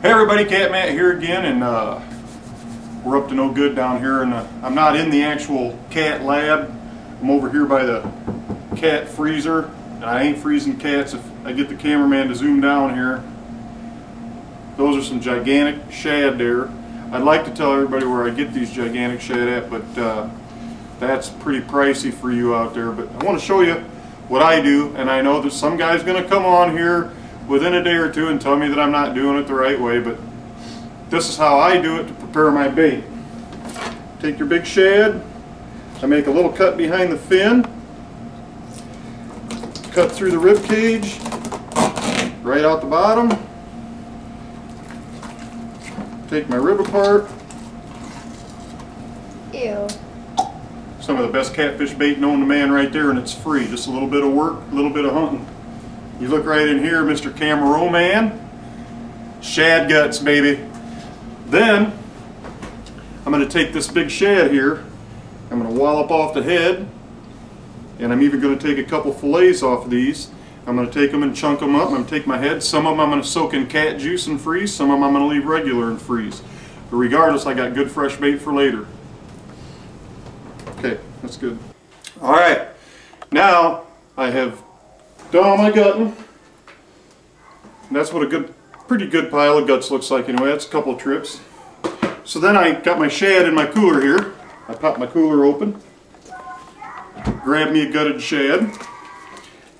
Hey everybody, Catmatt here again, and we're up to no good down here, and I'm not in the actual cat lab. I'm over here by the cat freezer, and I ain't freezing cats. If I get the cameraman to zoom down here, those are some gigantic shad there. I'd like to tell everybody where I get these gigantic shad at, but that's pretty pricey for you out there. But I want to show you what I do, and I know that some guy's going to come on here within a day or two and tell me that I'm not doing it the right way, but this is how I do it to prepare my bait. Take your big shad, I make a little cut behind the fin, cut through the rib cage, right out the bottom, take my rib apart. Ew. Some of the best catfish bait known to man right there, and it's free. Just a little bit of work, a little bit of hunting. You look right in here, Mr. Cameraman. Shad guts, baby. Then, I'm going to take this big shad here. I'm going to wallop off the head. And I'm even going to take a couple fillets off of these. I'm going to take them and chunk them up. I'm going to take my head. Some of them I'm going to soak in cat juice and freeze. Some of them I'm going to leave regular and freeze. But regardless, I got good fresh bait for later. Okay, that's good. Alright, now I have done all my gutting. And that's what a pretty good pile of guts looks like anyway. That's a couple of trips. So then I got my shad in my cooler here. I pop my cooler open, grab me a gutted shad,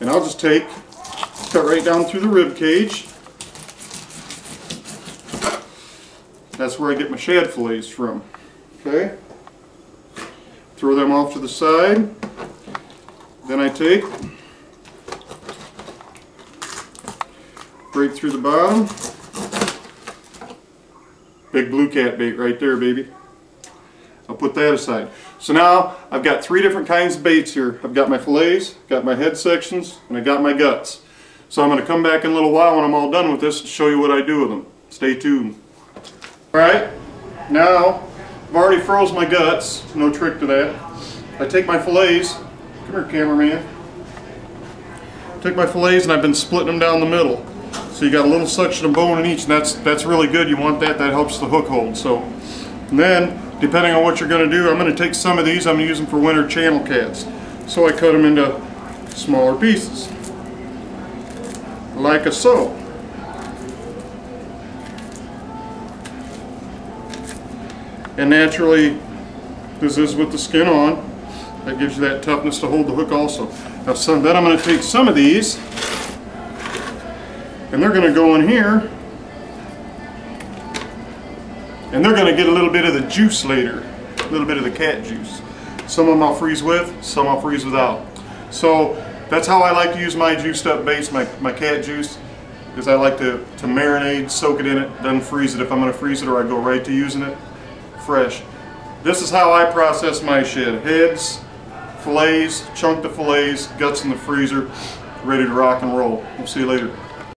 and I'll just cut right down through the rib cage. That's where I get my shad fillets from. Okay? Throw them off to the side. Then I take right through the bottom. Big blue cat bait right there, baby. I'll put that aside. So now I've got three different kinds of baits here. I've got my fillets, got my head sections, and I got my guts. So I'm going to come back in a little while when I'm all done with this to show you what I do with them. Stay tuned. Alright, now I've already froze my guts. No trick to that. I take my fillets. Come here, cameraman. Take my fillets, and I've been splitting them down the middle. So you got a little section of bone in each, and that's really good. You want that. That helps the hook hold. So, and then depending on what you're going to do, I'm going to take some of these. I'm going to use them for winter channel cats. So I cut them into smaller pieces, like so. And naturally, this is with the skin on. That gives you that toughness to hold the hook also. Now then I'm going to take some of these, and they're going to go in here, and they're going to get a little bit of the juice later, a little bit of the cat juice. Some of them I'll freeze with, some I'll freeze without. So that's how I like to use my juiced up baits, my cat juice, because I like to marinate, soak it in it, then freeze it if I'm going to freeze it, or I go right to using it fresh. This is how I process my shad. Heads, fillets, chunk the fillets, guts in the freezer, ready to rock and roll. We'll see you later.